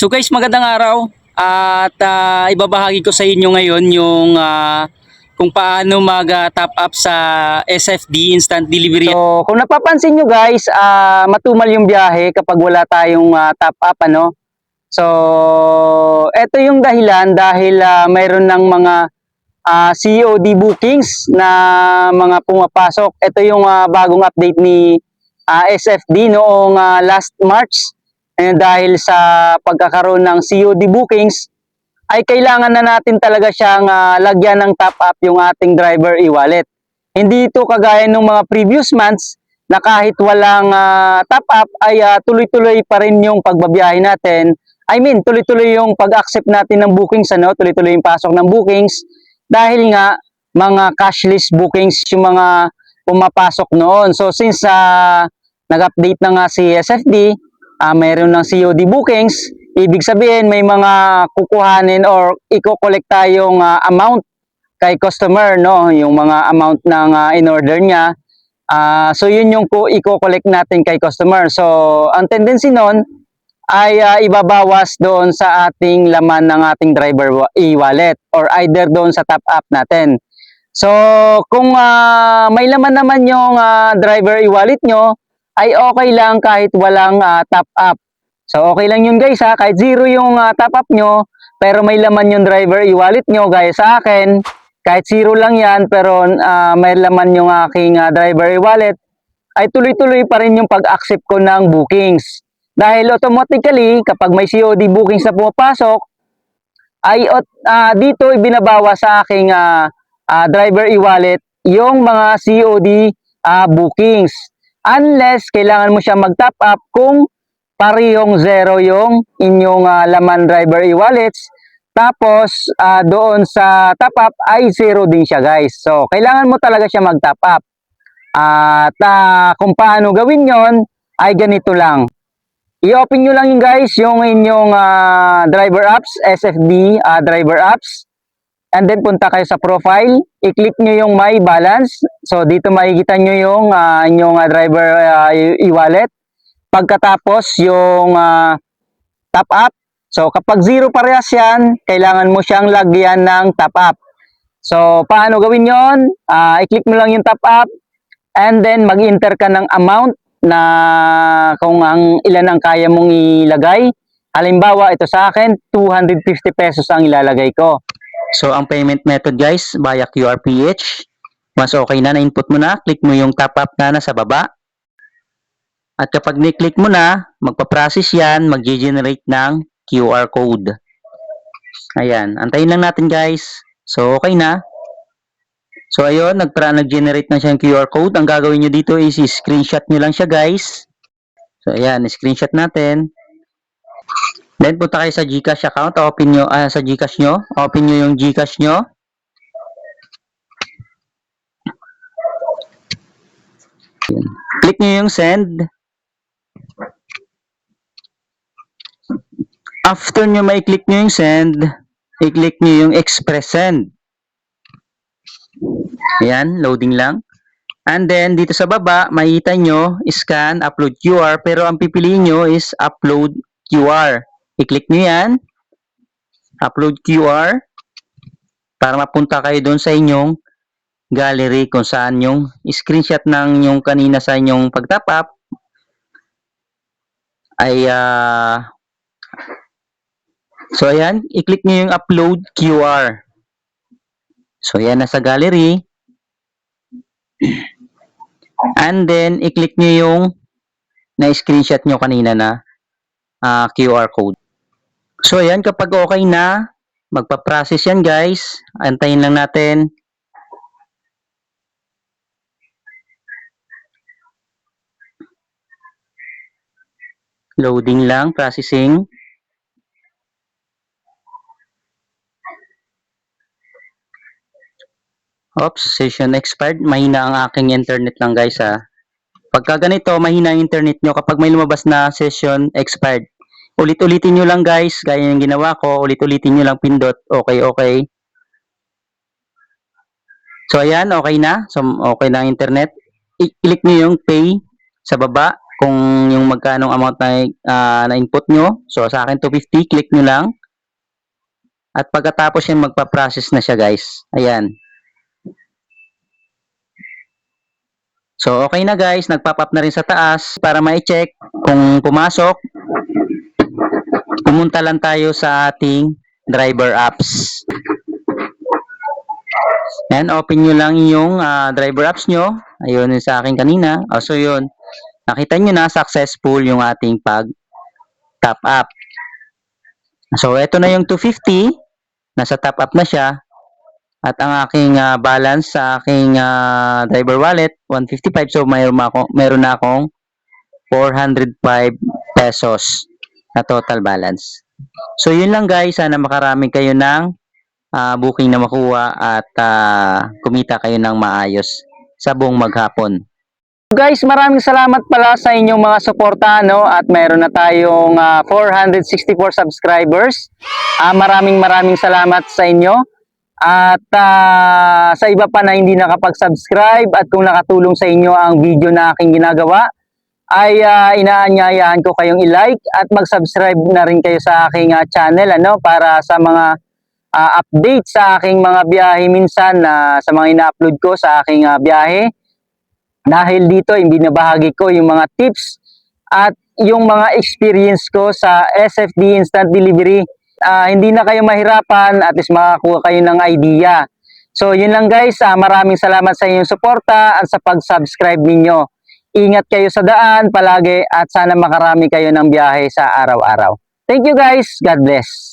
So guys, magandang araw at ibabahagi ko sa inyo ngayon yung kung paano mag-top up sa SFD, Instant Delivery. So kung napapansin nyo guys, matumal yung biyahe kapag wala tayong top up, ano. So ito yung dahilan dahil mayroon ng mga COD bookings na mga pumapasok. Ito yung bagong update ni SFD noong last March. Dahil sa pagkakaroon ng COD bookings, ay kailangan na natin talaga siyang lagyan ng top up yung ating driver e-wallet. Hindi ito kagaya ng mga previous months na kahit walang top up ay tuloy-tuloy pa rin yung pagbabiyahe natin. I mean, tuloy-tuloy yung pag-accept natin ng bookings, ano? Tuloy-tuloy yung pasok ng bookings dahil nga mga cashless bookings yung mga pumapasok noon. So since nag-update na nga si SFD, mayroon ng COD bookings, ibig sabihin may mga kukuhanin or i-collect tayong amount kay customer, no? Yung mga amount ng in-order niya. So yun yung i-collect natin kay customer. So ang tendency nun ay ibabawas doon sa ating laman ng ating driver e-wallet or either doon sa top up natin. So kung may laman naman yung driver e-wallet nyo, ay okay lang kahit walang top up. So okay lang yun guys ha, kahit zero yung top up nyo, pero may laman yung driver e-wallet nyo, gaya sa akin, kahit zero lang yan, pero may laman yung aking driver e-wallet, ay tuloy-tuloy pa rin yung pag-accept ko ng bookings. Dahil automatically, kapag may COD bookings na pumapasok, ay dito ibinabawa sa aking driver e-wallet yung mga COD bookings. Unless kailangan mo siya mag-top up kung parehong zero yung inyong laman driver e-wallets. Tapos doon sa top up ay zero din siya guys. So kailangan mo talaga siya mag-top up. At kung paano gawin yon ay ganito lang. I-open nyo lang yun guys yung inyong driver apps, SFD driver apps. And then punta kayo sa profile, i-click nyo yung my balance. So dito makikita nyo yung inyong driver e-wallet. Pagkatapos yung top up. So kapag zero parehas yan, kailangan mo siyang lagyan ng top up. So paano gawin yon? I-click mo lang yung top up and then mag-enter ka ng amount na kung ilan ang kaya mong ilagay. Halimbawa, ito sa akin, 250 pesos ang ilalagay ko. So, ang payment method guys, via QRPH. Once okay na-input mo na, click mo yung top up na nasa baba. At kapag ni-click mo na, magpa-process yan, mag-generate ng QR code. Ayan, antayin lang natin guys. So, okay na. So, ayun, nag-generate na siya ng QR code. Ang gagawin nyo dito is screenshot nyo lang siya guys. So, ayan, screenshot natin. Then, punta kayo sa GCash account, open nyo, sa GCash nyo, open nyo yung GCash nyo. Click nyo yung send. After nyo ma-click nyo yung send, i-click nyo yung express send. Ayan, loading lang. And then, dito sa baba, makikita nyo, scan, upload QR, pero ang pipiliin nyo is upload QR. I-click nyo yan, upload QR, para mapunta kayo doon sa inyong gallery kung saan yung screenshot ng yung kanina sa inyong pag-top up ay so ayan, i-click nyo yung upload QR. So yan, nasa gallery. And then, i-click nyo yung na-screenshot nyo kanina na QR code. So, ayan, kapag okay na, magpa-process yan guys. Antayin lang natin. Loading lang, processing. Oops, session expired. Mahina ang aking internet lang guys ha. Pagka ganito, mahina ang internet nyo kapag may lumabas na session expired. Ulit-ulitin nyo lang guys, gaya yung ginawa ko, ulit-ulitin nyo lang pindot, okay. So ayan, okay na. So okay na ang internet. I-click nyo yung pay sa baba. kung yung magkano amount na input nyo. So, sa akin 250, click nyo lang. At pagkatapos yan, magpa-process na siya guys. Ayan. So, okay na guys. Nag-pop up na rin sa taas. Para ma-check kung pumasok, pumunta lang tayo sa ating driver apps. And open nyo lang yung driver apps nyo. Ayun yung sa akin kanina. So, yun. Nakita nyo na successful yung ating pag-top up. So, ito na yung 250. Nasa top up na siya. At ang aking balance sa aking driver wallet, 155. So, mayroon na akong 405 pesos na total balance. So, yun lang guys. Sana makarami kayo ng booking na makuha at kumita kayo ng maayos sa buong maghapon. Guys, maraming salamat pala sa inyong mga suporta, no? At mayroon na tayong 464 subscribers. Maraming salamat sa inyo. At sa iba pa na hindi nakapag-subscribe at kung nakatulong sa inyo ang video na aking ginagawa, ay inaanyayahan ko kayong i-like at mag-subscribe na rin kayo sa aking channel, ano? Para sa mga update sa aking mga biyahe minsan sa mga ina-upload ko sa aking biyahe. Dahil dito, hindi nabahagi ko yung mga tips at yung mga experience ko sa SFD Instant Delivery. Hindi na kayo mahirapan, at least makakuha kayo ng idea. So, yun lang guys. Maraming salamat sa inyong suporta at sa pag-subscribe ninyo. Ingat kayo sa daan palagi at sana makarami kayo ng biyahe sa araw-araw. Thank you guys. God bless.